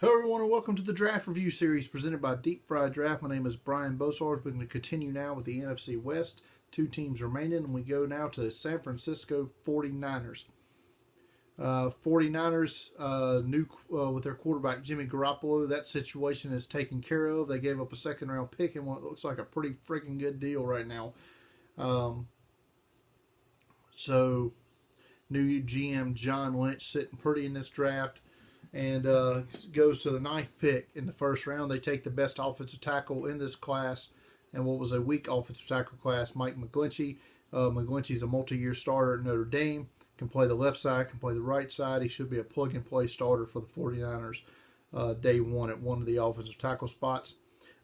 Hello everyone and welcome to the Draft Review Series presented by Deep Fried Draft. My name is Brian Bosarge. We're going to continue now with the NFC West. Two teams remaining, and we go now to San Francisco 49ers. 49ers new with their quarterback Jimmy Garoppolo. That situation is taken care of. They gave up a second round pick in what looks like a pretty freaking good deal right now. So new GM John Lynch sitting pretty in this draft. And goes to the ninth pick in the first round. They take the best offensive tackle in this class, and what was a weak offensive tackle class, Mike McGlinchey. McGlinchey's a multi-year starter at Notre Dame, can play the left side, can play the right side. He should be a plug-and-play starter for the 49ers day one at one of the offensive tackle spots.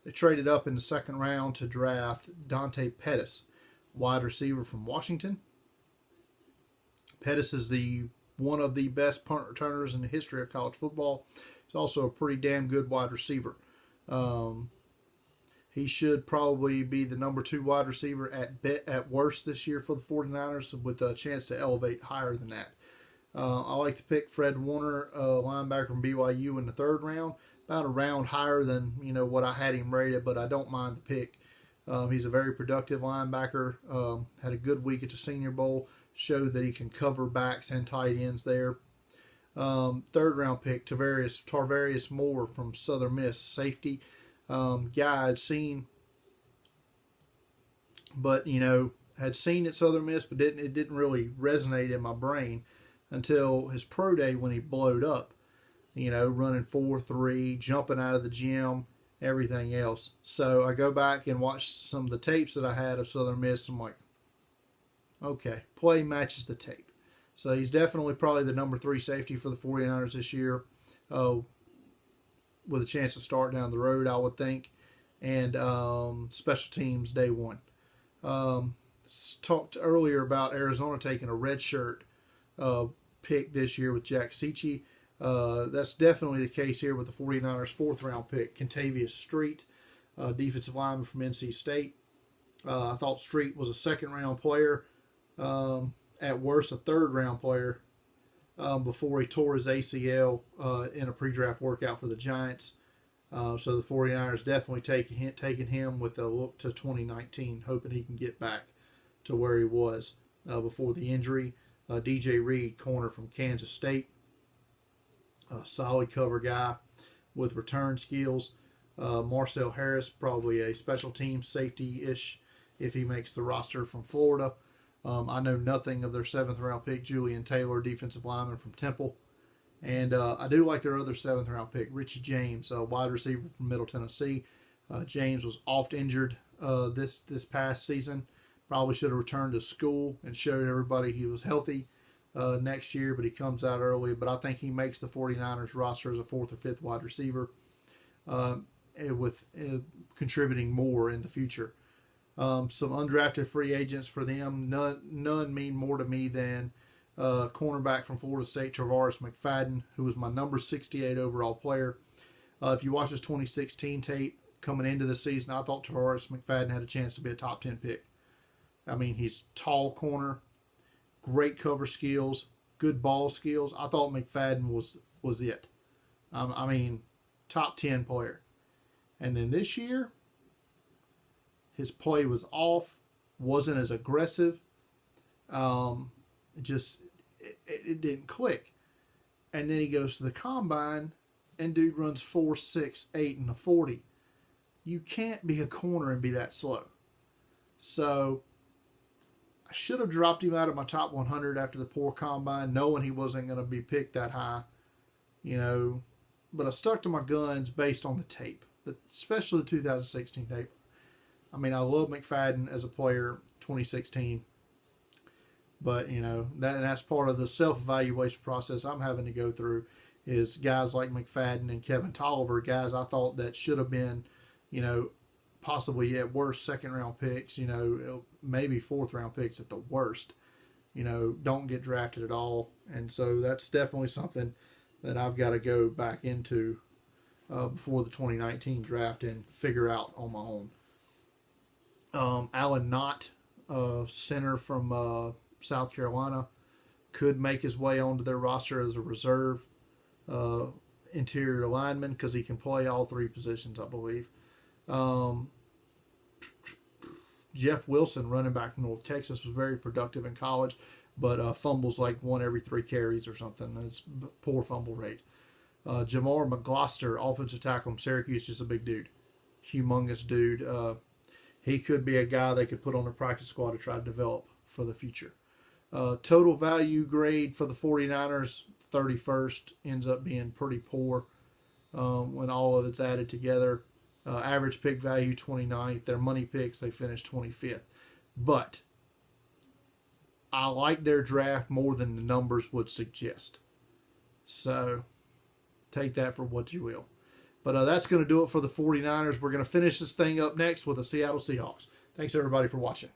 They traded up in the second round to draft Dante Pettis, wide receiver from Washington. Pettis is one of the best punt returners in the history of college football. He's also a pretty damn good wide receiver. He should probably be the number 2 wide receiver at worst this year for the 49ers, with a chance to elevate higher than that. I like to pick Fred Warner, linebacker from BYU, in the third round, about a round higher than what I had him rated, but I don't mind the pick. He's a very productive linebacker. Had a good week at the Senior Bowl. Showed that he can cover backs and tight ends there. Third round pick, Tarvarius Moore from Southern Miss, safety. Guy I'd seen, but had seen at Southern Miss, but it didn't really resonate in my brain until his pro day when he blowed up. Running 4.3, jumping out of the gym, everything else. So I go back and watch some of the tapes that I had of Southern Miss. I'm like, okay, play matches the tape. So he's definitely probably the number 3 safety for the 49ers this year, with a chance to start down the road, I would think. And special teams day one. Talked earlier about Arizona taking a redshirt pick this year with Jack Cichy. That's definitely the case here with the 49ers' 4th round pick, Kentavious Street, defensive lineman from NC State. I thought Street was a 2nd round player. At worst a 3rd round player, before he tore his ACL in a pre-draft workout for the Giants. So the 49ers definitely taking him with a look to 2019, hoping he can get back to where he was before the injury. DJ Reed, corner from Kansas State, a solid cover guy with return skills. Marcel Harris, probably a special team safety-ish if he makes the roster, from Florida. I know nothing of their 7th round pick, Julian Taylor, defensive lineman from Temple. And I do like their other 7th round pick, Richie James, a wide receiver from Middle Tennessee. James was oft injured this past season. Probably should have returned to school and showed everybody he was healthy next year, but he comes out early. But I think he makes the 49ers roster as a 4th or 5th wide receiver, with contributing more in the future. Some undrafted free agents for them. None mean more to me than cornerback from Florida State, Tarvarius McFadden, who was my number 68 overall player. If you watch his 2016 tape coming into the season, I thought Tarvarius McFadden had a chance to be a top 10 pick. I mean, he's tall corner, great cover skills, good ball skills. I thought McFadden was it. I mean, top 10 player. And then this year, his play was off, wasn't as aggressive. It didn't click. And then he goes to the combine, and dude runs 4.68 in the 40. You can't be a corner and be that slow. So I should have dropped him out of my top 100 after the poor combine, knowing he wasn't going to be picked that high. But I stuck to my guns based on the tape, especially the 2016 tape. I mean, I love McFadden as a player, 2016. But, that's part of the self-evaluation process I'm having to go through, is guys like McFadden and Kevin Tolliver, guys I thought that should have been, possibly at worst 2nd round picks, maybe 4th round picks at the worst, don't get drafted at all. And so that's definitely something that I've got to go back into before the 2019 draft and figure out on my own. Alan Knott, center from South Carolina, could make his way onto their roster as a reserve. interior lineman because he can play all three positions, I believe. Jeff Wilson, running back from North Texas, was very productive in college, but fumbles like 1 every 3 carries or something. That's poor fumble rate. Jamar McGloster, offensive tackle from Syracuse, just a big dude. Humongous dude. He could be a guy they could put on the practice squad to try to develop for the future. Total value grade for the 49ers, 31st, ends up being pretty poor when all of it's added together. Average pick value, 29th. Their money picks, they finished 25th. But I like their draft more than the numbers would suggest. So take that for what you will. But that's going to do it for the 49ers. We're going to finish this thing up next with the Seattle Seahawks. Thanks, everybody, for watching.